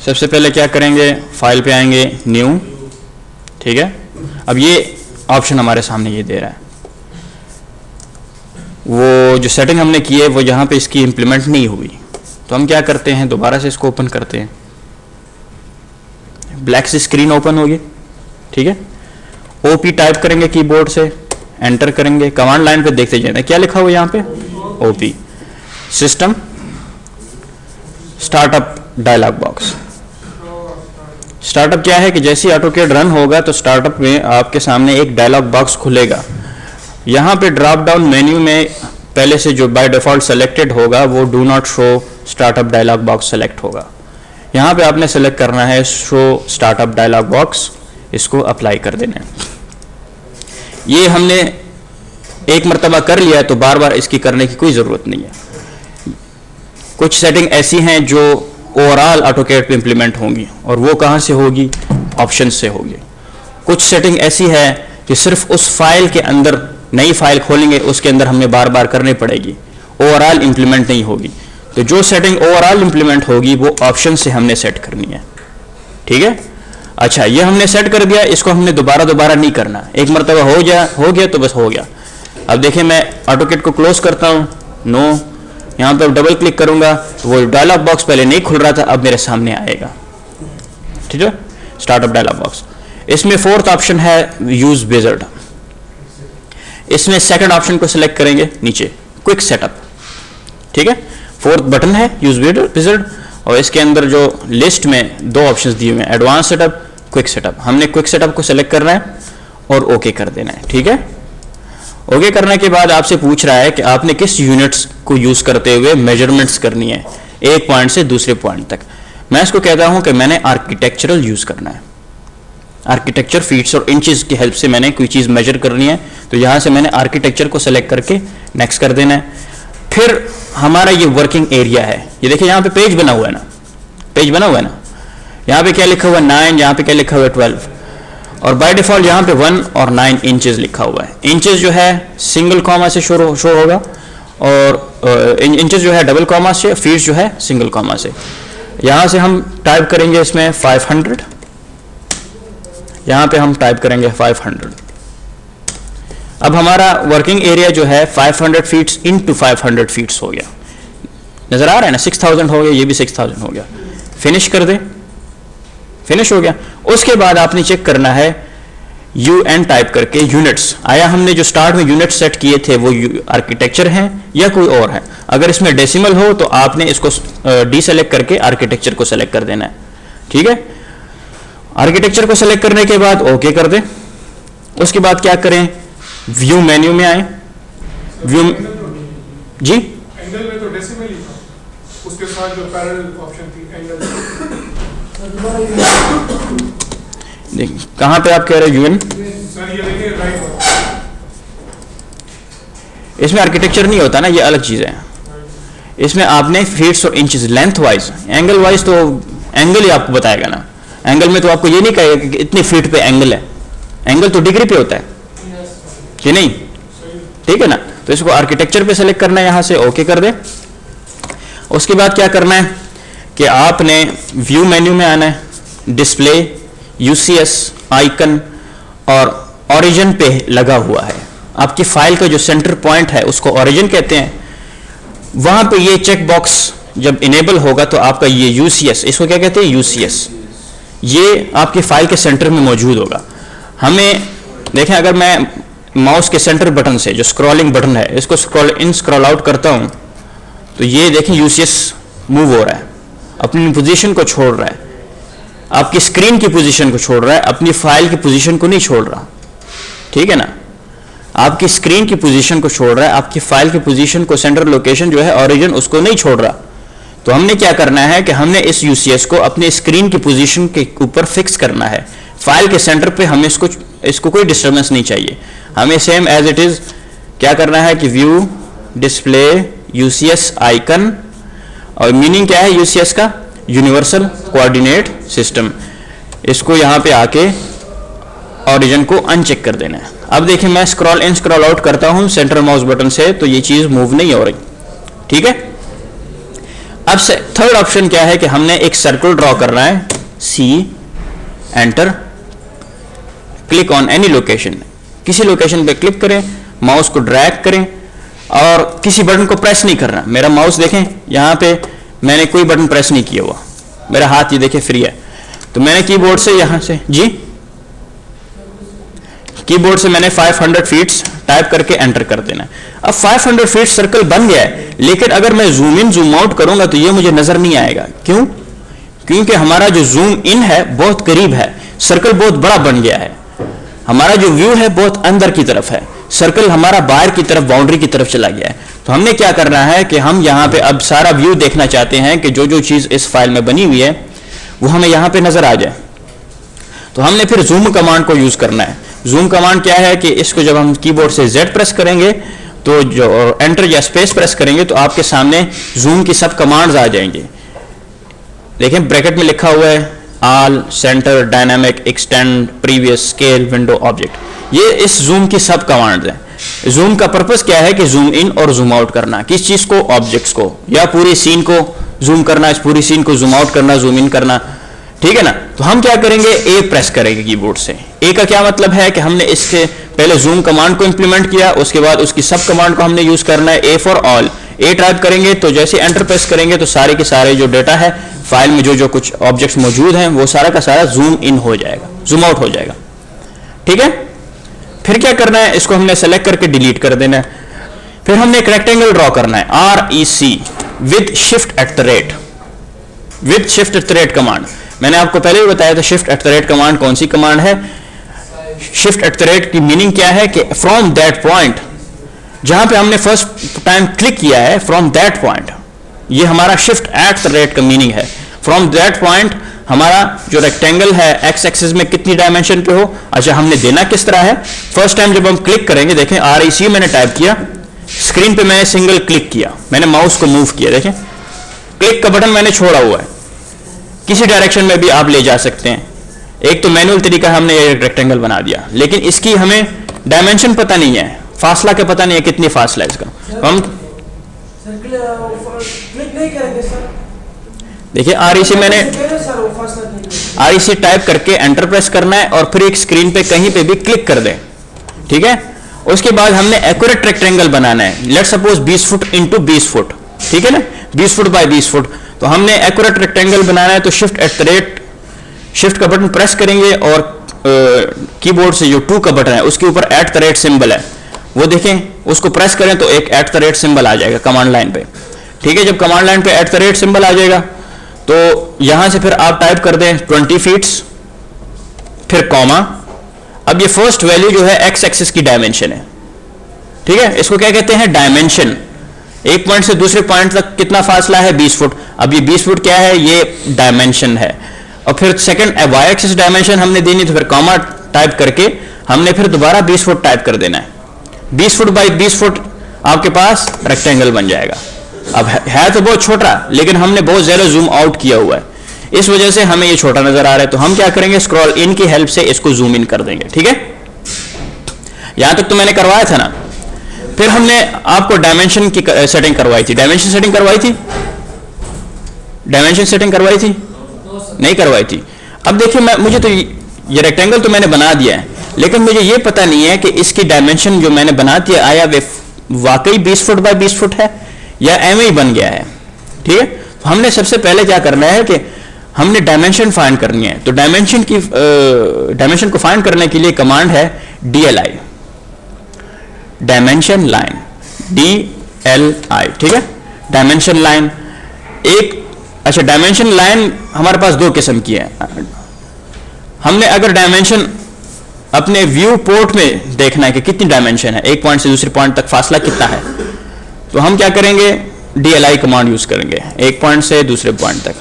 सबसे पहले क्या करेंगे, फाइल पे आएंगे, न्यू, ठीक है। अब ये ऑप्शन हमारे सामने ये दे रहा है, वो जो सेटिंग हमने की है वो यहाँ पे इसकी इम्प्लीमेंट नहीं हुई, तो हम क्या करते हैं, दोबारा से इसको ओपन करते हैं, ब्लैक सी स्क्रीन ओपन होगी, ठीक है। ओपी टाइप करेंगे कीबोर्ड से, एंटर करेंगे, कमांड लाइन पे देखते जाएंगे क्या लिखा हुआ यहाँ पे, OP system startup dialog box. Startup क्या है कि जैसे ही ऑटोकैड रन होगा तो स्टार्टअप में आपके सामने एक डायलॉग बॉक्स खुलेगा। यहाँ पे ड्रॉप डाउन मेन्यू में पहले से जो बाय डिफॉल्ट सेलेक्टेड होगा वो do not show startup dialog box select होगा। यहाँ पे आपने सेलेक्ट करना है शो स्टार्टअप डायलॉग बॉक्स, इसको अप्लाई कर देना है। ये हमने एक मरतबा कर लिया है तो बार बार इसकी करने की कोई ज़रूरत नहीं है। कुछ सेटिंग ऐसी हैं जो ओवरऑल ऑटोकैड पे इम्प्लीमेंट होंगी, और वो कहाँ से होगी, ऑप्शन से होगी। कुछ सेटिंग ऐसी है कि सिर्फ उस फाइल के अंदर, नई फाइल खोलेंगे उसके अंदर हमें बार बार करनी पड़ेगी, ओवरऑल इम्प्लीमेंट नहीं होगी। तो जो सेटिंग ओवरऑल इम्प्लीमेंट होगी वो ऑप्शन से हमने सेट करनी है, ठीक है। अच्छा, ये हमने सेट कर दिया, इसको हमने दोबारा नहीं करना, एक मरतबा हो गया तो बस हो गया। अब देखिए मैं ऑटोकैड को क्लोज करता हूँ, नो, यहाँ पर डबल क्लिक करूंगा तो वो डायलॉग बॉक्स पहले नहीं खुल रहा था, अब मेरे सामने आएगा, ठीक है, स्टार्टअप डायलॉग बॉक्स। इसमें फोर्थ ऑप्शन है यूज विजार्ड। इसमें सेकंड ऑप्शन को सिलेक्ट करेंगे, नीचे क्विक सेटअप, ठीक है, फोर्थ बटन है यूज विजार्ड, और इसके अंदर जो लिस्ट में दो ऑप्शंस दिए हुए हैं, एडवांस सेटअप, क्विक सेटअप। हमने क्विक सेटअप को सिलेक्ट करना है और ओके कर देना है, ठीक है। ओके करने के बाद आपसे पूछ रहा है कि आपने किस यूनिट्स को यूज करते हुए मेजरमेंट्स करनी है एक पॉइंट से दूसरे पॉइंट तक। मैं इसको कहता हूं कि मैंने आर्किटेक्चरल यूज करना है, आर्किटेक्चर फीट्स और इंचेस की हेल्प से मैंने कोई चीज मेजर करनी है, तो यहां से मैंने आर्किटेक्चर को सेलेक्ट करके नेक्स्ट कर देना है। फिर हमारा ये वर्किंग एरिया है, ये देखिए यहाँ पे पेज बना हुआ है ना, पेज बना हुआ है ना, यहाँ पे क्या लिखा हुआ है 9, यहाँ पे क्या लिखा हुआ है 12, और बाय डिफॉल्ट यहाँ पे 1 और 9 इंचेस लिखा हुआ है। इंचेस जो है सिंगल कॉमा से शो होगा, और इंचेस जो है डबल कॉमा से, फीट जो है सिंगल कॉमा से। यहाँ से हम टाइप करेंगे इसमें 500, यहाँ पे हम टाइप करेंगे 500। अब हमारा वर्किंग एरिया जो है 500 फीट्स इंटू 500 फीट्स हो गया, नजर आ रहा है ना, 6000 हो गया, ये भी 6000 हो गया। फिनिश कर दे, फिनिश हो गया। उसके बाद आपने चेक करना है UN टाइप करके यूनिट्स आया, हमने जो स्टार्ट में यूनिट सेट किए थे वो आर्किटेक्चर हैं या कोई और है। अगर इसमें डेसिमल हो तो आपने इसको डीसेलेक्ट करके आर्किटेक्चर को सेलेक्ट कर देना है, ठीक है। आर्किटेक्चर को सेलेक्ट करने के बाद ओके कर दें। उसके बाद क्या करें, व्यू मेन्यू में आए, व्यू जी एंगल में तो डेसिमल ही था, उसके साथ जो पैरेलल ऑप्शन थी एंगल, देखिए कहाँ पे आप कह रहे हैं यूएन, सर ये देखिए राइट, इसमें आर्किटेक्चर नहीं होता ना, ये अलग चीज़ है। इसमें आपने फीट्स और inches length wise, angle wise तो एंगल ही आपको बताएगा ना, एंगल में तो आपको ये नहीं कहेगा कि इतनी फीट पे एंगल है, एंगल तो डिग्री पे होता है कि नहीं, ठीक है ना। तो इसको आर्किटेक्चर पे सेलेक्ट करना है, यहाँ से ओके कर दे। उसके बाद क्या करना है कि आपने व्यू मेन्यू में आना है, डिस्प्ले, UCS आइकन और ओरिजिन पे लगा हुआ है। आपकी फाइल का जो सेंटर पॉइंट है उसको ओरिजिन कहते हैं। वहां पे ये चेक बॉक्स जब इनेबल होगा तो आपका ये UCS, इसको क्या कहते हैं UCS, ये आपकी फाइल के सेंटर में मौजूद होगा। हमें देखें, अगर मैं माउस के सेंटर बटन से जो स्क्रॉलिंग बटन है इसको स्क्रॉल इन स्क्रॉल आउट करता हूं तो ये देखें UCS मूव हो रहा है, अपनी पोजीशन को छोड़ रहा है, आपकी स्क्रीन की पोजीशन को छोड़ रहा है, अपनी फाइल की पोजीशन को नहीं छोड़ रहा, ठीक है ना। आपकी स्क्रीन की पोजीशन को छोड़ रहा है, आपकी फाइल की पोजीशन को, सेंटर लोकेशन जो है ओरिजिन, उसको नहीं छोड़ रहा। तो हमने क्या करना है कि हमने इस UCS को अपने स्क्रीन की पोजीशन के ऊपर फिक्स करना है, फाइल के सेंटर पे हमें इसको कोई डिस्टर्बेंस नहीं चाहिए। हमें सेम एज इट इज क्या करना है कि व्यू, डिस्प्ले, UCS आइकन, और मीनिंग क्या है UCS का, यूनिवर्सल कोऑर्डिनेट सिस्टम। इसको यहाँ पे आके ओरिजिन को अनचेक कर देना है। अब देखिए मैं स्क्रॉल इन स्क्रॉल आउट करता हूँ सेंटर माउस बटन से, तो ये चीज़ मूव नहीं हो रही, ठीक है। अब से थर्ड ऑप्शन क्या है कि हमने एक सर्कल ड्रॉ करना है, C, enter, click on any location, किसी लोकेशन पे क्लिक करें, माउस को ड्रैग करें और किसी बटन को प्रेस नहीं करना। मेरा माउस देखें यहाँ पे मैंने कोई बटन प्रेस नहीं किया हुआ, मेरा हाथ ये देखें फ्री है। तो मैंने कीबोर्ड से यहाँ से कीबोर्ड से मैंने 500 फीट्स टाइप करके एंटर कर देना है। अब 500 फीट सर्कल बन गया है, लेकिन अगर मैं जूम इन जूम आउट करूंगा तो ये मुझे नजर नहीं आएगा। क्यों? क्योंकि हमारा जो जूम इन है बहुत करीब है, सर्कल बहुत बड़ा बन गया है, हमारा जो व्यू है बहुत अंदर की तरफ है, सर्कल हमारा बाहर की तरफ बाउंड्री की तरफ चला गया है। तो हमने क्या करना है कि हम यहाँ पे अब सारा व्यू देखना चाहते हैं कि जो जो चीज इस फाइल में बनी हुई है वो हमें यहाँ पे नजर आ जाए। तो हमने फिर जूम कमांड को यूज करना है। जूम कमांड क्या है कि इसको जब हम कीबोर्ड से Z प्रेस करेंगे तो जो एंटर या स्पेस प्रेस करेंगे तो आपके सामने जूम की सब कमांड्स आ जाएंगे। देखिए ब्रैकेट में लिखा हुआ है all, centre, dynamic, extend, previous, scale, window, object. ये इस जूम की सब कमांड्स हैं। जूम का पर्पस क्या है कि जूम इन और जूम आउट करना, किस चीज को, ऑब्जेक्ट्स को, या पूरी सीन को जूम करना, इस पूरी सीन को जूम आउट करना, जूम इन करना, ठीक है ना। तो हम क्या करेंगे, ए प्रेस करेंगे कीबोर्ड से। ए का क्या मतलब है कि हमने इसके पहले जूम कमांड को इंप्लीमेंट किया, उसके बाद उसकी सब कमांड को हमने यूज करना है। A for all, A type करेंगे तो जैसे एंटर प्रेस करेंगे तो सारे के सारे जो डेटा है फाइल में, जो जो कुछ ऑब्जेक्ट्स मौजूद हैं वो सारा का सारा जूम इन हो जाएगा, जूम आउट हो जाएगा, ठीक है। फिर क्या करना है, इसको हमने सेलेक्ट करके डिलीट कर देना है। फिर हमने एक रेक्टेंगल ड्रॉ करना है, REC with shift at the rate, with shift at the rate command. मैंने आपको पहले भी बताया था shift at the rate command कौन सी कमांड है। शिफ्ट एट द रेट की मीनिंग क्या है कि फ्रॉम दैट पॉइंट, जहां पे हमने फर्स्ट टाइम क्लिक किया है, फ्रॉम दैट पॉइंट, ये हमारा शिफ्ट एट द रेट का मीनिंग है। फ्रॉम दैट पॉइंट हमारा जो रेक्टेंगल है एक्स एक्सिस में कितनी डायमेंशन पे हो। अच्छा, हमने देना किस तरह है, फर्स्ट टाइम जब हम क्लिक करेंगे, देखें REC मैंने टाइप किया, स्क्रीन पे मैंने सिंगल क्लिक किया, मैंने माउस को मूव किया, देखें क्लिक का बटन मैंने छोड़ा हुआ है। किसी डायरेक्शन में भी आप ले जा सकते हैं। एक तो मैनुअल तरीका, हमने ये रेक्टेंगल बना दिया, लेकिन इसकी हमें डायमेंशन पता नहीं है, फासला का पता नहीं है कितनी फासला है इसका। हम क्लिक नहीं करेंगे सर। देखिए REC मैंने REC टाइप करके एंटर प्रेस करना है और फिर एक स्क्रीन पे कहीं पे भी क्लिक कर दें, ठीक है। उसके बाद हमने एक्यूरेट रेक्टेंगल बनाना है, let's suppose 20 foot into 20 foot, ठीक है ना, 20 फुट बाय 20 फुट। तो हमने एक्यूरेट रेक्टेंगल बनाना है, तो shift at the rate, shift का बटन प्रेस करेंगे और कीबोर्ड से जो 2 का बटन है उसके ऊपर एट द रेट सिंबल है, वो देखें, उसको प्रेस करें तो एक एट द रेट सिंबल आ जाएगा कमांड लाइन पे, ठीक है। जब कमांड लाइन पे एट द रेट सिंबल आ जाएगा तो यहां से फिर आप टाइप कर दें 20 फीट्स, फिर कॉमा। अब ये फर्स्ट वैल्यू जो है एक्स एक्सिस की डायमेंशन है, ठीक है, इसको क्या कहते हैं, डायमेंशन। एक पॉइंट से दूसरे पॉइंट तक कितना फासला है, 20 फुट। अब ये 20 फुट क्या है, ये डायमेंशन है। और फिर सेकंड वाई एक्सिस डायमेंशन हमने देनी, तो फिर कॉमा टाइप करके हमने फिर दोबारा 20 फुट टाइप कर देना है। 20 फुट बाई 20 फुट आपके पास रेक्टेंगल बन जाएगा। अब है तो बहुत छोटा, लेकिन हमने बहुत ज्यादा जूम आउट किया हुआ है, इस वजह से हमें ये छोटा नजर आ रहा है। तो हम क्या करेंगे, स्क्रॉल इन की हेल्प से इसको जूम इन कर देंगे, ठीक है। यहां तक तो मैंने करवाया था ना। फिर हमने आपको डायमेंशन की सेटिंग करवाई थी, डायमेंशन सेटिंग करवाई थी, डायमेंशन सेटिंग करवाई थी, नहीं करवाई थी। अब देखिए मुझे तो ये रेक्टेंगल तो मैंने बना दिया है, लेकिन मुझे ये पता नहीं है कि इसकी डायमेंशन जो मैंने बना दिया आया वे वाकई 20 फुट बाय 20 फुट है या एम ही बन गया है, ठीक है। तो हमने सबसे पहले क्या करना है कि हमने डायमेंशन फाइंड करनी है। तो डायमेंशन को फाइंड करने के लिए कमांड है DLI, डायमेंशन लाइन, DLI, ठीक है, डायमेंशन लाइन। अच्छा, डायमेंशन लाइन हमारे पास 2 किस्म की है। हमने अगर डायमेंशन अपने व्यू पोर्ट में देखना है कि कितनी डायमेंशन है, एक पॉइंट से दूसरे पॉइंट तक फासला कितना है, तो हम क्या करेंगे, DLI कमांड यूज करेंगे एक पॉइंट से दूसरे पॉइंट तक।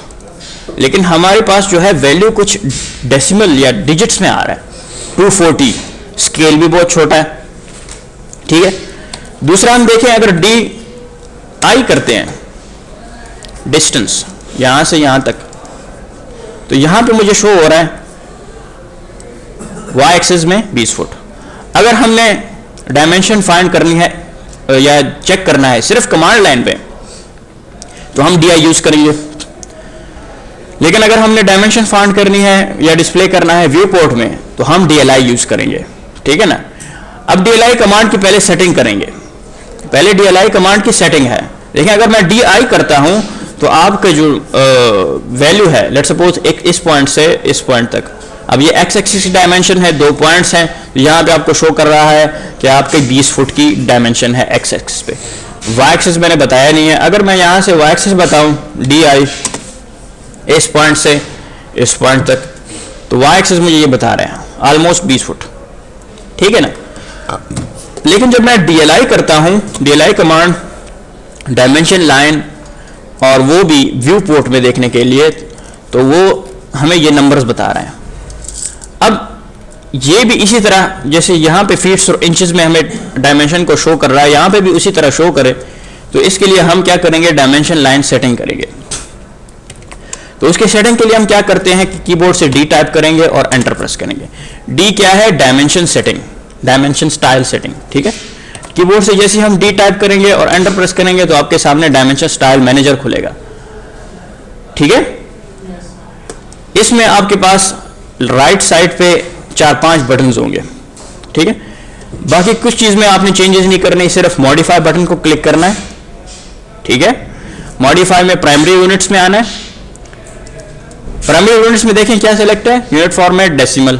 लेकिन हमारे पास जो है वैल्यू कुछ डेसिमल या डिजिट्स में आ रहा है, 240, स्केल भी बहुत छोटा है, ठीक है। दूसरा हम देखें, अगर DI करते हैं, डिस्टेंस यहां से यहां तक, तो यहां पे मुझे शो हो रहा है Y एक्सिस में 20 फुट। अगर हमने डायमेंशन फाइंड करनी है या चेक करना है सिर्फ कमांड लाइन पे, तो हम DI यूज करेंगे। लेकिन अगर हमने डायमेंशन फाइंड करनी है या डिस्प्ले करना है व्यू पोर्ट में तो हम DLI यूज करेंगे, ठीक है ना। अब DLI कमांड की पहले सेटिंग करेंगे, पहले DLI कमांड की सेटिंग है। देखिए अगर मैं DI करता हूं तो आपका जो वैल्यू है, लेट्स सपोज एक इस पॉइंट से इस पॉइंट तक, अब ये एक्स एक्सिस की डायमेंशन है, 2 पॉइंट्स हैं, तो यहाँ पे आपको शो कर रहा है कि आपके 20 फुट की डायमेंशन है एक्स एक्सिस पे। वाई एक्सिस मैंने बताया नहीं है। अगर मैं यहाँ से वाई एक्सिस बताऊँ DI इस पॉइंट से इस पॉइंट तक, तो वाई एक्सिस मुझे ये बता रहे हैं ऑलमोस्ट 20 फुट, ठीक है ना। लेकिन जब मैं DLI करता हूँ, DLI कमांड डायमेंशन लाइन और वो भी व्यू पोर्ट में देखने के लिए, तो वो हमें ये नंबर्स बता रहे हैं। अब ये भी इसी तरह जैसे यहाँ पे फीट्स और इंचेस में हमें डायमेंशन को शो कर रहा है, यहाँ पे भी उसी तरह शो करे, तो इसके लिए हम क्या करेंगे, डायमेंशन लाइन सेटिंग करेंगे। तो उसके सेटिंग के लिए हम क्या करते हैं कि कीबोर्ड से D टाइप करेंगे और एंटर प्रेस करेंगे। D क्या है, dimension setting, dimension style setting, ठीक है। कीबोर्ड से जैसे हम D टाइप करेंगे और एंटर प्रेस करेंगे तो आपके सामने डायमेंशन स्टाइल मैनेजर खुलेगा, ठीक है। इसमें आपके पास राइट साइड पे 4-5 बटन्स होंगे, ठीक है। बाकी कुछ चीज में आपने चेंजेस नहीं करने, सिर्फ मॉडिफाई बटन को क्लिक करना है, ठीक है। मॉडिफाई में प्राइमरी यूनिट्स में आना है। प्राइमरी यूनिट्स में देखें क्या सिलेक्ट है, यूनिट फॉर्मेट डेसिमल।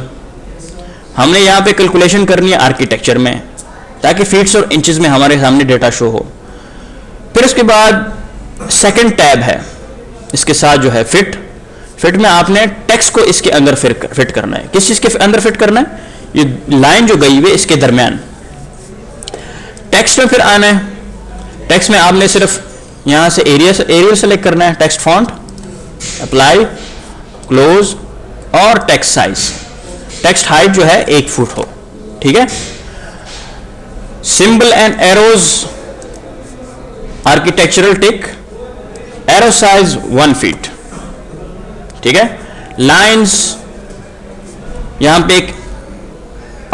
हमने यहाँ पे कैलकुलेशन करनी है आर्किटेक्चर में, ताकि फीट्स और इंचेस में हमारे सामने डेटा शो हो। फिर उसके बाद सेकंड टैब है, इसके साथ जो है फिट में आपने टेक्स्ट को इसके अंदर फिट करना है। किस चीज के अंदर फिट करना है, ये लाइन जो गई हुई इसके दरमियान। टेक्स्ट में फिर आना है, टेक्स्ट में आपने सिर्फ यहां से एरियल सेलेक्ट करना है, टेक्स्ट फॉन्ट, अप्लाई, क्लोज और टेक्स्ट साइज। टेक्स्ट हाइट जो है 1 फुट हो, ठीक है। Symbol and arrows architectural tick, arrow size 1 feet, ठीक है। लाइंस, यहां पे एक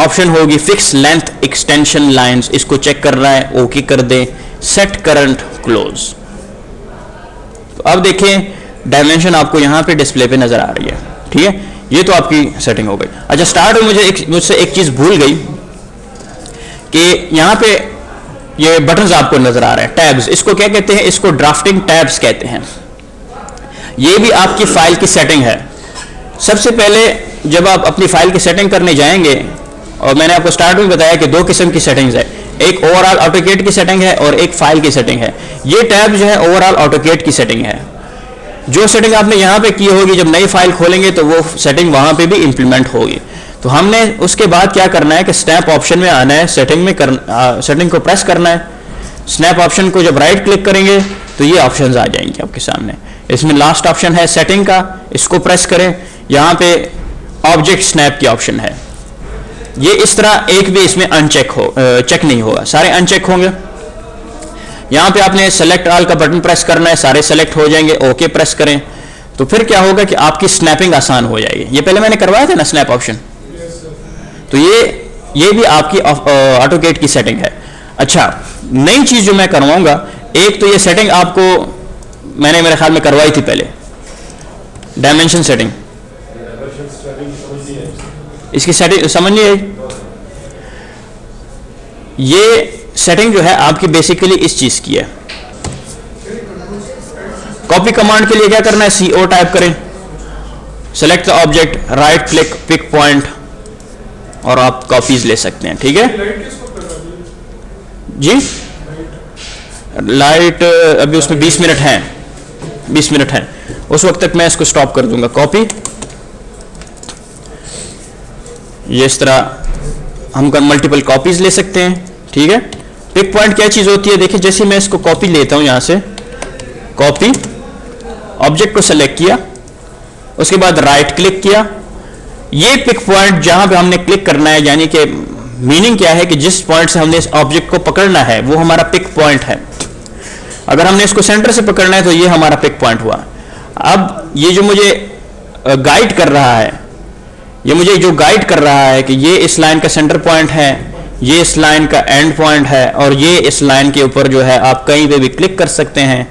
ऑप्शन होगी फिक्स लेंथ एक्सटेंशन लाइंस, इसको चेक करना है, ओके कर दें। Set current close. तो अब देखें डायमेंशन आपको यहां पे डिस्प्ले पे नजर आ रही है, ठीक है। ये तो आपकी सेटिंग हो गई। अच्छा, स्टार्ट में मुझसे एक चीज भूल गई कि यहां पे ये बटन्स आपको नजर आ रहे हैं, टैब्स, इसको क्या कहते हैं, इसको ड्राफ्टिंग टैब्स कहते हैं। ये भी आपकी फाइल की सेटिंग है। सबसे पहले जब आप अपनी फाइल की सेटिंग करने जाएंगे, और मैंने आपको स्टार्ट में बताया कि 2 किस्म की सेटिंग्स है, एक ओवरऑल ऑटोकेड की सेटिंग है और एक फाइल की सेटिंग है। ये टैब जो है ओवरऑल ऑटोकेड की सेटिंग है। जो सेटिंग आपने यहाँ पे की होगी, जब नई फाइल खोलेंगे तो वो सेटिंग वहां पे भी इंप्लीमेंट होगी। तो हमने उसके बाद क्या करना है कि स्नैप ऑप्शन में आना है, सेटिंग को प्रेस करना है। स्नैप ऑप्शन को जब राइट क्लिक करेंगे तो ये ऑप्शंस आ जाएंगे आपके सामने। इसमें लास्ट ऑप्शन है सेटिंग का, इसको प्रेस करें। यहाँ पे ऑब्जेक्ट स्नैप की ऑप्शन है। ये इस तरह एक भी इसमें चेक नहीं होगा, सारे अनचेक होंगे। यहाँ पे आपने सेलेक्ट ऑल का बटन प्रेस करना है, सारे सेलेक्ट हो जाएंगे, ओके प्रेस करें। तो फिर क्या होगा कि आपकी स्नैपिंग आसान हो जाएगी। ये पहले मैंने करवाया था ना स्नैप ऑप्शन, तो ये भी आपकी ऑटोकेड की सेटिंग है। अच्छा, नई चीज जो मैं करवाऊंगा, एक तो ये सेटिंग आपको मैंने मेरे ख्याल में करवाई थी पहले, डायमेंशन सेटिंग। इसकी सेटिंग समझ नहीं आई। ये सेटिंग जो है आपकी बेसिकली इस चीज की है। कॉपी कमांड के लिए क्या करना है, CO टाइप करें, select the object, right click, pick point, और आप कॉपीज ले सकते हैं, ठीक है जी। लाइट अभी उसमें 20 मिनट है, 20 मिनट है, उस वक्त तक मैं इसको स्टॉप कर दूंगा। कॉपी, ये इस तरह हम मल्टीपल कॉपीज ले सकते हैं, ठीक है। पिक पॉइंट क्या चीज होती है, देखिए जैसे मैं इसको कॉपी लेता हूं, यहां से कॉपी, ऑब्जेक्ट को सेलेक्ट किया, उसके बाद राइट क्लिक किया। ये पिक पॉइंट जहां पे हमने क्लिक करना है, यानी कि मीनिंग क्या है कि जिस पॉइंट से हमने इस ऑब्जेक्ट को पकड़ना है वो हमारा पिक पॉइंट है। अगर हमने इसको सेंटर से पकड़ना है तो ये हमारा पिक पॉइंट हुआ। अब ये जो मुझे गाइड कर रहा है, ये मुझे जो गाइड कर रहा है कि ये इस लाइन का सेंटर पॉइंट है, ये इस लाइन का एंड पॉइंट है, और ये इस लाइन के ऊपर जो है आप कहीं पे भी क्लिक कर सकते हैं।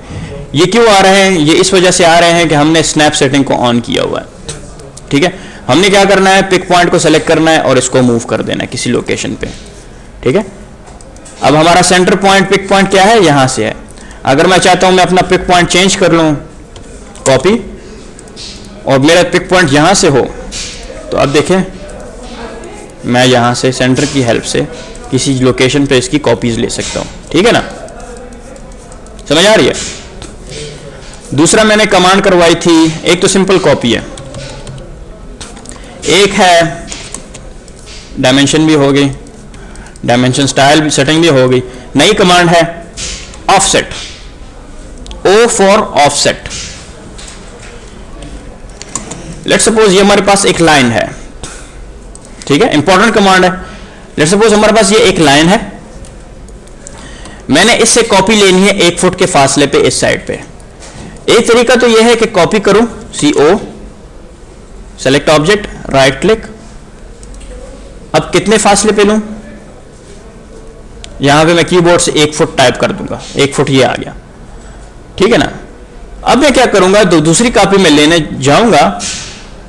ये क्यों आ रहे हैं? ये इस वजह से आ रहे हैं कि हमने स्नैप सेटिंग को ऑन किया हुआ है, ठीक है। हमने क्या करना है, पिक पॉइंट को सेलेक्ट करना है और इसको मूव कर देना है किसी लोकेशन पे, ठीक है। अब हमारा सेंटर पॉइंट, पिक पॉइंट क्या है, यहां से है। अगर मैं चाहता हूं मैं अपना पिक पॉइंट चेंज कर लूं, कॉपी, और मेरा पिक पॉइंट यहां से हो, तो अब देखें मैं यहां से सेंटर की हेल्प से किसी लोकेशन पे इसकी कॉपीज ले सकता हूं, ठीक है ना। समझ आ रही है? दूसरा मैंने कमांड करवाई थी, एक तो सिंपल कॉपी है, एक है डायमेंशन भी हो गई, डायमेंशन स्टाइल सेटिंग भी हो गई। नई कमांड है offset, O for offset. Let's suppose ये हमारे पास एक लाइन है, ठीक है, इंपॉर्टेंट कमांड है। लेट्स सपोज हमारे पास ये एक लाइन है, मैंने इससे कॉपी लेनी है 1 फुट के फासले पे इस साइड पे। एक तरीका तो यह है कि कॉपी करूं, CO, select object, right click. अब कितने फासले पे लूं, यहां पे मैं कीबोर्ड से 1 फुट टाइप कर दूंगा, 1 फुट ये आ गया, ठीक है ना। अब मैं क्या करूंगा, दूसरी कॉपी में लेने जाऊंगा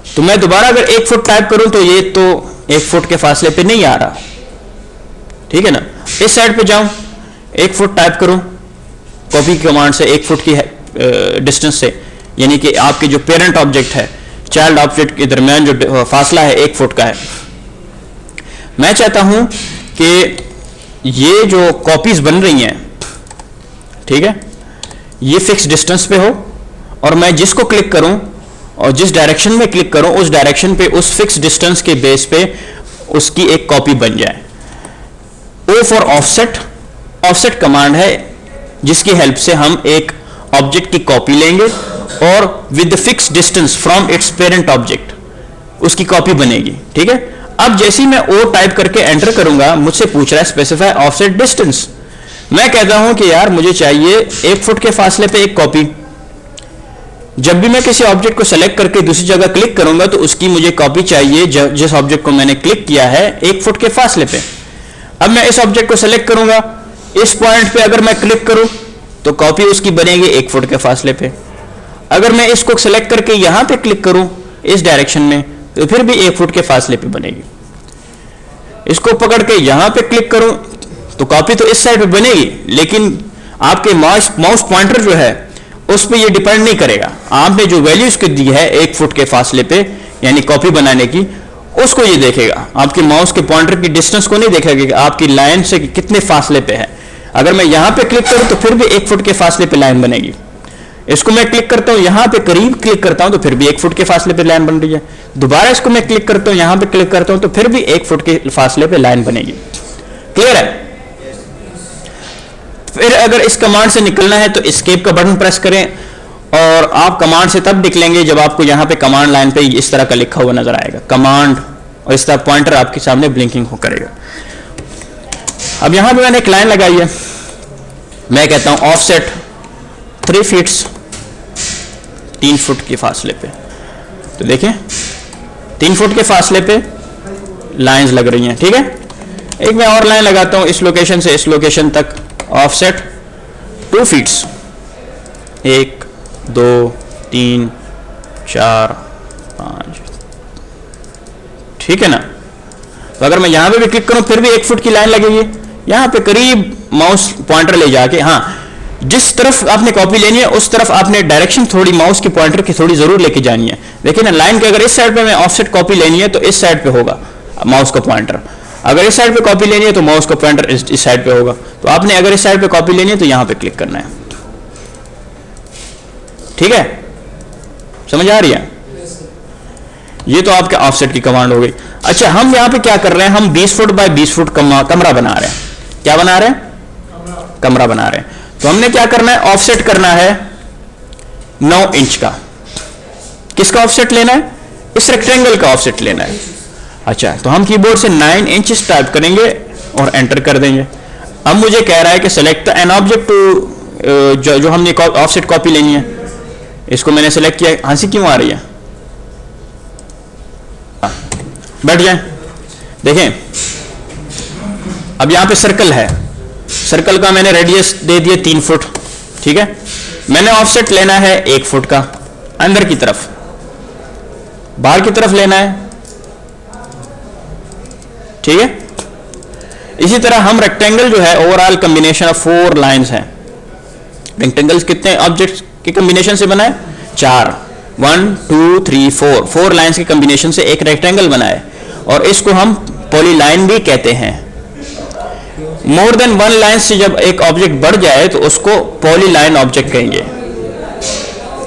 तो मैं दोबारा अगर 1 फुट टाइप करूं तो ये तो 1 फुट के फासले पे नहीं आ रहा, ठीक है ना। इस साइड पे जाऊं, 1 फुट टाइप करूं, कॉपी की कमांड से 1 फुट की डिस्टेंस से, यानी कि आपके जो पेरेंट ऑब्जेक्ट है, चाइल्ड ऑब्जेक्ट के दरमियान जो फासला है 1 फुट का है। मैं चाहता हूं कि ये जो कॉपीज बन रही हैं, ठीक है, ये फिक्स डिस्टेंस पे हो और मैं जिसको क्लिक करूं और जिस डायरेक्शन में क्लिक करूं उस डायरेक्शन पे, उस फिक्स डिस्टेंस के बेस पे उसकी एक कॉपी बन जाए। O for offset, offset command है जिसकी हेल्प से हम एक ऑब्जेक्ट की कॉपी लेंगे और with the fix distance from its parent object उसकी कॉपी बनेगी, ठीक है। अब जैसे ही मैं ओ टाइप करके एंटर करूंगा, मुझसे पूछ रहा है स्पेसिफाई ऑफसेट डिस्टेंस। मैं कहता हूं कि यार मुझे चाहिए 1 फुट के फासले पे एक कॉपी। जब भी मैं किसी ऑब्जेक्ट को सेलेक्ट करके दूसरी जगह क्लिक करूंगा तो उसकी मुझे कॉपी चाहिए जिस ऑब्जेक्ट को मैंने क्लिक किया है 1 फुट के फासले पे। अब मैं इस ऑब्जेक्ट को सेलेक्ट करूंगा, इस पॉइंट पे अगर मैं क्लिक करूं तो कॉपी उसकी बनेगी 1 फुट के फासले पे। अगर मैं इसको सेलेक्ट करके यहां पे क्लिक करूं इस डायरेक्शन में तो फिर भी 1 फुट के फासले पे बनेगी। इसको पकड़ के यहां पे क्लिक करूं तो कॉपी तो इस साइड पे बनेगी, लेकिन आपके माउस पॉइंटर जो है उस पर ये डिपेंड नहीं करेगा। आपने जो वैल्यू इसको दी है 1 फुट के फासले पे यानी कॉपी बनाने की, उसको ये देखेगा, आपके माउस के पॉइंटर की डिस्टेंस को नहीं देखेगा कि आपकी लाइन से कितने फासले पे है। अगर मैं यहां पे क्लिक करूं तो फिर भी 1 फुट के फासले पे लाइन बनेगी। इसको मैं क्लिक करता हूं, यहां पे करीब क्लिक करता हूं तो फिर भी 1 फुट के फासले पे लाइन बन रही है। दोबारा इसको मैं क्लिक करता हूं, यहां पे क्लिक करता हूं तो फिर भी 1 फुट के फासले पे लाइन बनेगी। क्लियर है? फिर अगर इस कमांड से निकलना है तो एस्केप का बटन प्रेस करें और आप कमांड से तब निकलेंगे जब आपको यहां पे कमांड लाइन पे इस तरह का लिखा हुआ नजर आएगा, कमांड, और इस तरह पॉइंटर आपके सामने ब्लिंकिंग हो करेगा। अब यहां पे मैंने एक लाइन लगाई है, मैं कहता हूं ऑफसेट 3 फीट 3 फुट के फासले पे। तो देखें 3 फुट के फासले पे लाइंस लग रही हैं, ठीक है। एक मैं और लाइन लगाता हूं, इस लोकेशन से इस लोकेशन तक ऑफसेट 2 फीट 1 2 3 4 5, ठीक है ना। तो अगर मैं यहां पे भी क्लिक करूं फिर भी 1 फुट की लाइन लगेगी। यहां पे करीब माउस पॉइंटर ले जाके, हाँ, जिस तरफ आपने कॉपी लेनी है उस तरफ आपने डायरेक्शन थोड़ी माउस के पॉइंटर की थोड़ी जरूर लेके जानी है। देखिए ना, लाइन के अगर इस साइड पे मैं ऑफसेट कॉपी लेनी है तो इस साइड पे होगा माउस का पॉइंटर, अगर इस साइड पे कॉपी लेनी है तो माउस का पॉइंटर इस साइड पे होगा। तो आपने अगर इस साइड पे कॉपी लेनी है तो यहां पे क्लिक करना है, ठीक है। समझ आ रही है? ये तो आपके ऑफसेट की कमांड हो गई। अच्छा, हम यहां पे क्या कर रहे हैं, हम 20 फुट बाय 20 फुट कमरा बना रहे हैं। क्या बना रहे हैं? कमरा बना रहे हैं। तो हमने क्या करना है, ऑफसेट करना है 9 इंच का। किसका ऑफसेट लेना है? इस रेक्टेंगल का ऑफसेट लेना है। अच्छा, तो हम कीबोर्ड से 9 इंच टाइप करेंगे और एंटर कर देंगे। अब मुझे कह रहा है कि सेलेक्ट एन ऑब्जेक्ट टू, जो हमने ऑफसेट कॉपी लेनी है, इसको मैंने सेलेक्ट किया। हंसी क्यों आ रही है? बैठ जाए। देखें, अब यहां पे सर्कल है, सर्कल का मैंने रेडियस दे दिया 3 फुट, ठीक है। मैंने ऑफसेट लेना है 1 फुट का, अंदर की तरफ, बाहर की तरफ लेना है, ठीक है। इसी तरह हम रेक्टेंगल जो है ओवरऑल कॉम्बिनेशन ऑफ 4 लाइंस हैं। रेक्टेंगल्स कितने ऑब्जेक्ट्स के कॉम्बिनेशन से बना है? 4, 1 2 3 4 लाइंस के कॉम्बिनेशन से एक रेक्टेंगल बना है, और इसको हम पॉलीलाइन भी कहते हैं। मोर देन 1 लाइन से जब एक ऑब्जेक्ट बढ़ जाए तो उसको पॉलीलाइन ऑब्जेक्ट कहेंगे।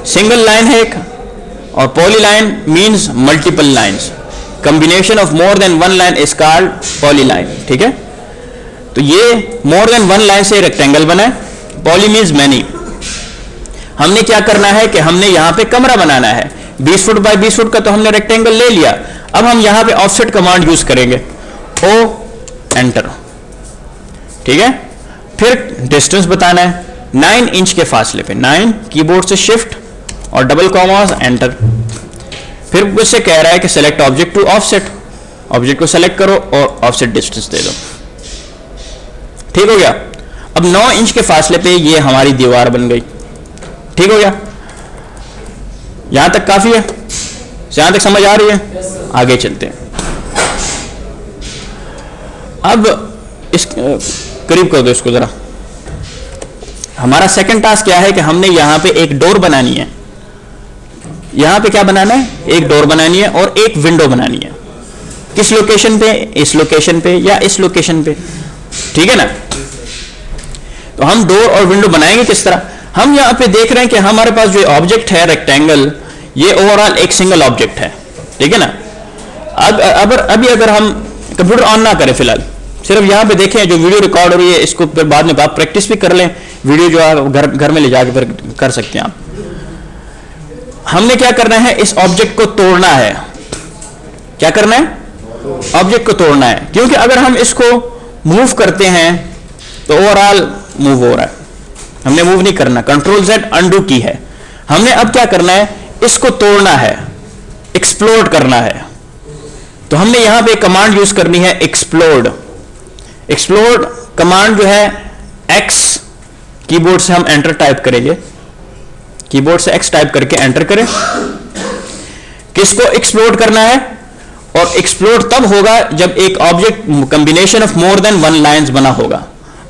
सिंगल लाइन है एक, और polyline means multiple lines. Combination of more than 1 line is called polyline, ठीक है। तो ये मोर देन 1 लाइन से रेक्टेंगल बना है, पॉली मींस मैनी। हमने क्या करना है कि हमने यहां पे कमरा बनाना है, 20 फुट बाय 20 फुट का तो हमने रेक्टेंगल ले लिया। अब हम यहां पे ऑफसेट कमांड यूज करेंगे, ओ एंटर, ठीक है। फिर डिस्टेंस बताना है 9 इंच के फासले पे, 9 कीबोर्ड से शिफ्ट और डबल कॉमास एंटर। फिर उससे कह रहा है कि select object to offset, object को सेलेक्ट करो और ऑफसेट डिस्टेंस दे दो, ठीक हो गया। अब 9 इंच के फासले पे ये हमारी दीवार बन गई, ठीक हो गया। यहां तक काफी है, यहां तक समझ आ रही है? आगे चलते हैं। अब इस करीब कर दो इसको जरा। हमारा सेकंड टास्क क्या है कि हमने यहां पे एक डोर बनानी है। यहां पे क्या बनाना है? एक डोर बनानी है और एक विंडो बनानी है। किस लोकेशन पे? इस लोकेशन पे या इस लोकेशन पे, ठीक है ना। तो हम डोर और विंडो बनाएंगे किस तरह? हम यहां पे देख रहे हैं कि हमारे पास जो ऑब्जेक्ट है रेक्टेंगल, ये ओवरऑल एक सिंगल ऑब्जेक्ट है, ठीक है ना। अब अभी अगर हम कंप्यूटर ऑन ना करें, फिलहाल सिर्फ यहां पे देखें, जो वीडियो रिकॉर्ड हो रही है इसको फिर बाद में आप प्रैक्टिस भी कर लें, वीडियो जो आप घर में ले जाकर फिर कर सकते हैं आप। हमने क्या करना है? इस ऑब्जेक्ट को तोड़ना है। क्या करना है? ऑब्जेक्ट को तोड़ना है, क्योंकि अगर हम इसको मूव करते हैं तो ओवरऑल मूव हो रहा है, हमने मूव नहीं करना। कंट्रोल Z अनडू की है। हमने अब क्या करना है? इसको तोड़ना है, एक्सप्लोड करना है। तो हमने यहां पे कमांड यूज करनी है एक्सप्लोड। एक्सप्लोड कमांड जो है X, कीबोर्ड से हम एंटर टाइप करेंगे, कीबोर्ड से X टाइप करके एंटर करें। किसको एक्सप्लोड करना है? और एक्सप्लोड तब होगा जब एक object combination of more than 1 lines बना होगा।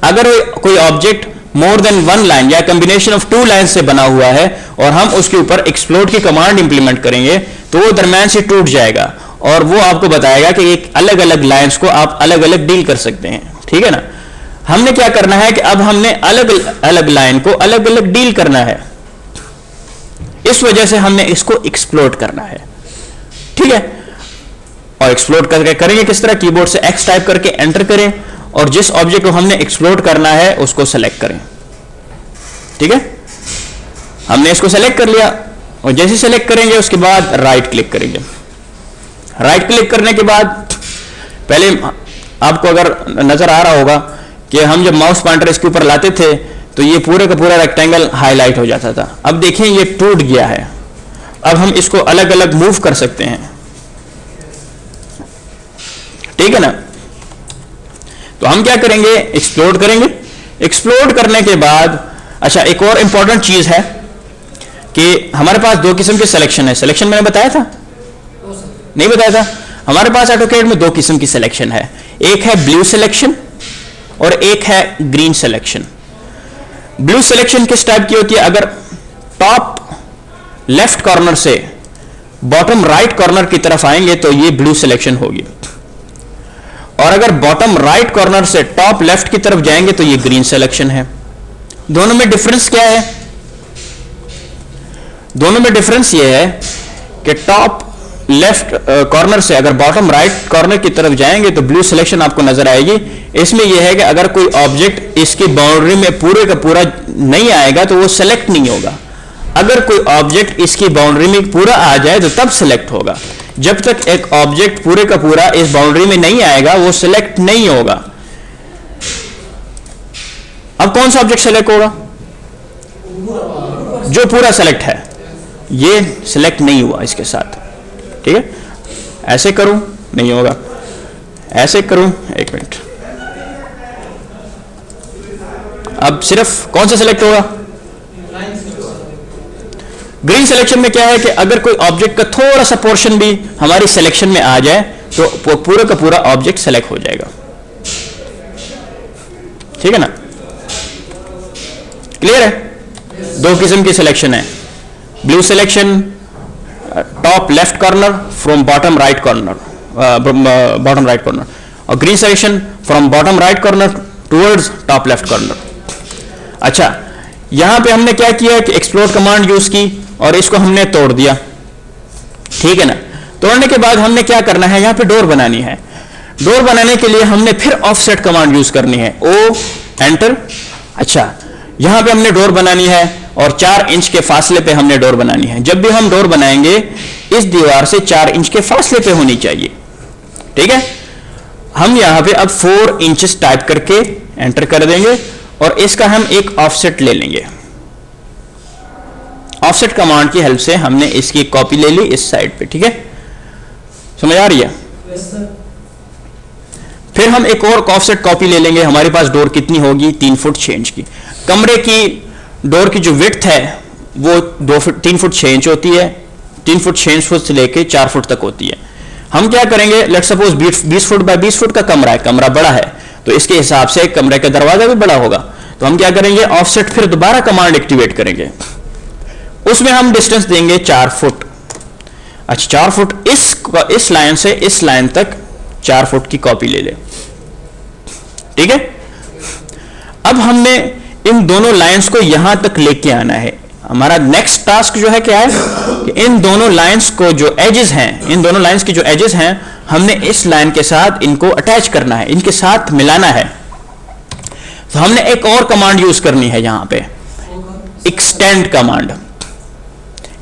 अगर कोई ऑब्जेक्ट मोर देन 1 लाइन या कॉम्बिनेशन ऑफ 2 लाइन से बना हुआ है और हम उसके ऊपर एक्सप्लोड की कमांड इंप्लीमेंट करेंगे तो वो दरम्यान से टूट जाएगा, और वो आपको बताएगा कि एक अलग अलग लाइंस को आप अलग अलग डील कर सकते हैं, ठीक है ना। हमने क्या करना है कि अब हमने अलग अलग लाइन को अलग अलग डील करना है, इस वजह से हमने इसको एक्सप्लोड करना है, ठीक है। और एक्सप्लोड करके करेंगे किस तरह? कीबोर्ड से X टाइप करके एंटर करें और जिस ऑब्जेक्ट को हमने एक्सप्लोड करना है उसको सेलेक्ट करें, ठीक है। हमने इसको सेलेक्ट कर लिया और जैसे सेलेक्ट करेंगे उसके बाद राइट क्लिक करेंगे। राइट क्लिक करने के बाद पहले आपको अगर नजर आ रहा होगा कि हम जब माउस पॉइंटर इसके ऊपर लाते थे तो ये पूरे का पूरा रेक्टेंगल हाईलाइट हो जाता था। अब देखें ये टूट गया है। अब हम इसको अलग अलग मूव कर सकते हैं, ठीक है ना। तो हम क्या करेंगे? एक्सप्लोड करेंगे। एक्सप्लोड करने के बाद अच्छा, एक और इंपॉर्टेंट चीज है कि हमारे पास 2 किस्म के सिलेक्शन है। सिलेक्शन मैंने बताया था? नहीं बताया था? हमारे पास ऑटोकैड में 2 किस्म की सिलेक्शन है, एक है ब्लू सिलेक्शन और एक है ग्रीन सिलेक्शन। ब्लू सिलेक्शन किस टाइप की होती है? अगर टॉप लेफ्ट कॉर्नर से बॉटम राइट कॉर्नर की तरफ आएंगे तो ये ब्लू सिलेक्शन होगी, और अगर बॉटम राइट कॉर्नर से टॉप लेफ्ट की तरफ जाएंगे तो ये ग्रीन सिलेक्शन है। दोनों में डिफरेंस क्या है? दोनों में डिफरेंस ये है कि टॉप लेफ्ट कॉर्नर से अगर बॉटम राइट कॉर्नर की तरफ जाएंगे तो ब्लू सिलेक्शन आपको नजर आएगी। इसमें यह है कि अगर कोई ऑब्जेक्ट इसकी बाउंड्री में पूरे का पूरा नहीं आएगा तो वो सिलेक्ट नहीं होगा। अगर कोई ऑब्जेक्ट इसकी बाउंड्री में पूरा आ जाए तो तब सिलेक्ट होगा। जब तक एक ऑब्जेक्ट पूरे का पूरा इस बाउंड्री में नहीं आएगा वो सिलेक्ट नहीं होगा। अब कौन सा ऑब्जेक्ट सिलेक्ट होगा? जो पूरा सिलेक्ट है। ये सिलेक्ट नहीं हुआ इसके साथ, ठीक है। ऐसे करूं नहीं होगा, ऐसे करूं, एक मिनट। अब सिर्फ कौन सा सिलेक्ट होगा? ग्रीन सिलेक्शन में क्या है कि अगर कोई ऑब्जेक्ट का थोड़ा सा पोर्शन भी हमारी सिलेक्शन में आ जाए तो पूरा का पूरा ऑब्जेक्ट सेलेक्ट हो जाएगा। ठीक है ना, क्लियर है? दो किस्म की सिलेक्शन है, blue selection top left corner from bottom right corner, bottom right corner, और green selection from bottom right corner towards top left corner. अच्छा, यहां पे हमने क्या किया कि एक्सप्लोर कमांड यूज की और इसको हमने तोड़ दिया। ठीक है ना, तोड़ने के बाद हमने क्या करना है, यहां पे डोर बनानी है। डोर बनाने के लिए हमने फिर ऑफसेट कमांड यूज करनी है, ओ एंटर। अच्छा, यहां पे हमने डोर बनानी है और 4 इंच के फासले पे हमने डोर बनानी है। जब भी हम डोर बनाएंगे इस दीवार से 4 इंच के फासले पे होनी चाहिए। ठीक है, हम यहां पे अब 4 इंचेस टाइप करके एंटर कर देंगे और इसका हम एक ऑफसेट ले लेंगे। ऑफसेट कमांड की हेल्प से हमने इसकी कॉपी ले ली इस साइड पे। ठीक है, समझ आ रही है? फिर हम एक और ऑफसेट कॉपी ले लेंगे। हमारे पास डोर कितनी होगी, 3 फुट 6 इंच की। कमरे की डोर की जो विड्थ है वो 3 फुट 6 इंच होती है, 3 फुट 6 इंच से लेके 4 फुट तक होती है। हम क्या करेंगे, let suppose 20 foot by 20 foot का कमरा है, कमरा बड़ा है तो इसके हिसाब से कमरे का दरवाजा भी बड़ा होगा। तो हम क्या करेंगे, ऑफसेट फिर दोबारा कमांड एक्टिवेट करेंगे, उसमें हम डिस्टेंस देंगे 4 फुट। अच्छा, 4 फुट इस लाइन से इस लाइन तक 4 फुट की कॉपी ले ले। ठीक है, अब हमने इन दोनों लाइंस को यहां तक लेके आना है। हमारा नेक्स्ट टास्क जो है क्या है कि इन दोनों लाइंस को जो एजेस हैं, इन दोनों लाइंस की जो एजेस हैं हमने इस लाइन के साथ इनको अटैच करना है, इनके साथ मिलाना है। तो हमने एक और कमांड यूज करनी है यहां पे, extend command.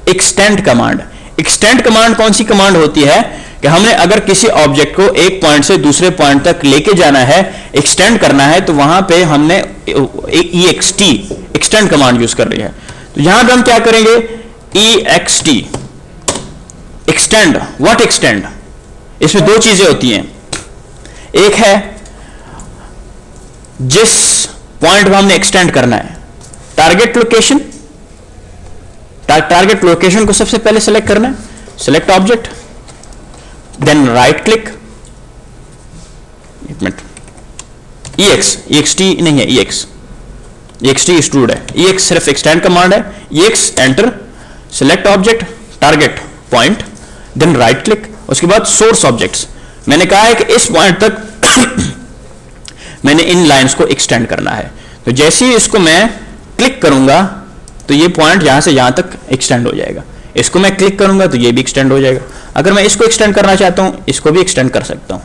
Extend command, extend command कौन सी कमांड होती है कि हमने अगर किसी ऑब्जेक्ट को एक पॉइंट से दूसरे पॉइंट तक लेके जाना है, एक्सटेंड करना है, तो वहां पे हमने ext एक्सटेंड कमांड यूज कर रही है। तो यहां पे हम क्या करेंगे, ext एक्सटेंड। What extend? इसमें 2 चीजें होती हैं। एक है जिस पॉइंट पर हमने एक्सटेंड करना है, टारगेट लोकेशन। टारगेट लोकेशन को सबसे पहले सेलेक्ट करना है, select object, then right click, एक मिनट, ext नहीं है, ext एक्सट्रूड है, ex सिर्फ एक्सटेंड कमांड है, ex enter, select object, target point, then right click, उसके बाद सोर्स ऑब्जेक्ट्स। मैंने कहा है कि इस पॉइंट तक मैंने इन लाइंस को एक्सटेंड करना है। तो जैसे ही इसको मैं क्लिक करूंगा तो ये पॉइंट यहां से यहां तक एक्सटेंड हो जाएगा, इसको मैं क्लिक करूंगा तो ये भी एक्सटेंड हो जाएगा। अगर मैं इसको एक्सटेंड करना चाहता हूं, इसको भी एक्सटेंड कर सकता हूं,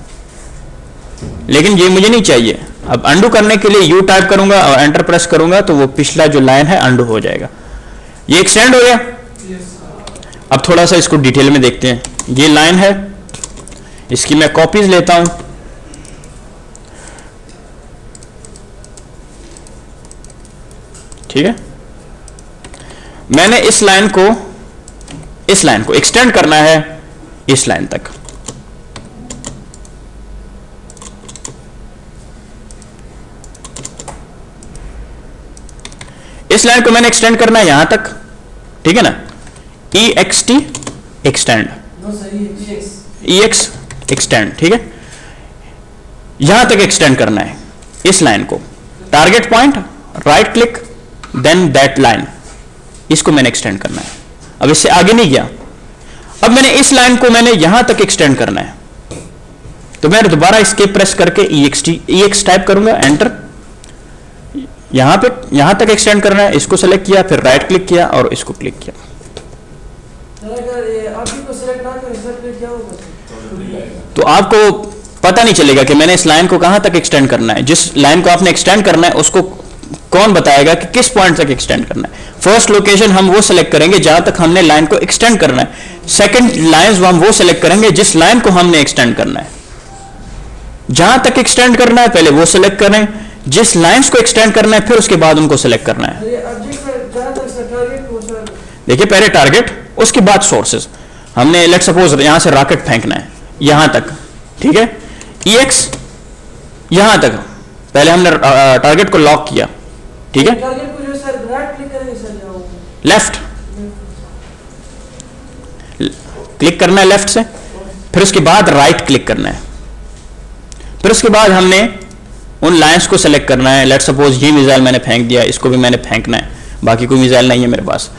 लेकिन ये मुझे नहीं चाहिए। अब अंडू करने के लिए यू टाइप करूंगा और एंटर प्रेस करूंगा तो वो पिछला जो लाइन है अंडू हो जाएगा। ये एक्सटेंड हो गया। अब थोड़ा सा इसको डिटेल में देखते हैं। ये लाइन है, इसकी मैं कॉपीज लेता हूं। ठीक है, मैंने इस लाइन को एक्सटेंड करना है इस लाइन तक। इस लाइन को मैंने एक्सटेंड करना है यहां तक। ठीक है ना, ext एक्सटेंड, ex एक्सटेंड। ठीक है, यहां तक एक्सटेंड करना है इस लाइन को, target point, right click, then that line, इसको मैंने एक्सटेंड करना है। अब इससे आगे नहीं गया। अब मैंने इस लाइन को मैंने यहां तक एक्सटेंड करना है, तो मैं दोबारा एस्केप प्रेस करके ex टाइप करूंगा, एंटर। यहां तक एक्सटेंड करना है, इसको सेलेक्ट किया, फिर राइट क्लिक किया और इसको क्लिक किया। तो आपको पता नहीं चलेगा कि मैंने इस लाइन को कहां तक एक्सटेंड करना है। जिस लाइन को आपने एक्सटेंड करना है उसको कौन बताएगा कि किस पॉइंट तक एक्सटेंड करना है। फर्स्ट लोकेशन हम वो सेलेक्ट करेंगे जहां तक हमने लाइन को एक्सटेंड करना है। सेकंड लाइंस हम वो सेलेक्ट करेंगे जिस लाइन को हमने एक्सटेंड करना है। जहां तक एक्सटेंड करना है पहले वो सेलेक्ट करें, जिस लाइंस को एक्सटेंड करना है फिर उसके बाद उनको सेलेक्ट करना है। देखिए, पहले टारगेट, उसके बाद सोर्सेज। हमने लेट सपोज यहां से रॉकेट फेंकना है यहां तक। ठीक है, ex यहां तक पहले हमने टारगेट को लॉक किया। ठीक है, लेफ्ट, क्लिक करना है लेफ्ट से, फिर उसके बाद राइट क्लिक करना है, फिर उसके बाद हमने उन लाइंस को सेलेक्ट करना है। लेट्स सपोज ये मिसाइल मैंने फेंक दिया, इसको भी मैंने फेंकना है, बाकी कोई मिसाइल नहीं है मेरे पास।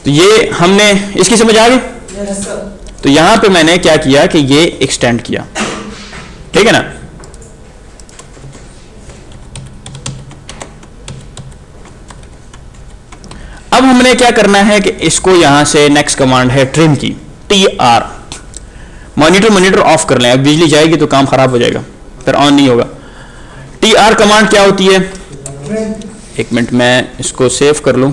तो ये हमने, इसकी समझ आ गई? तो यहां पे मैंने क्या किया कि ये एक्सटेंड किया, ठीक है ना। अब हमने क्या करना है कि इसको यहां से नेक्स्ट कमांड है ट्रिम की, TR। मॉनिटर ऑफ कर लें, अब बिजली जाएगी तो काम खराब हो जाएगा, फिर ऑन नहीं होगा। TR कमांड क्या होती है? एक मिनट मैं इसको सेव कर लूं।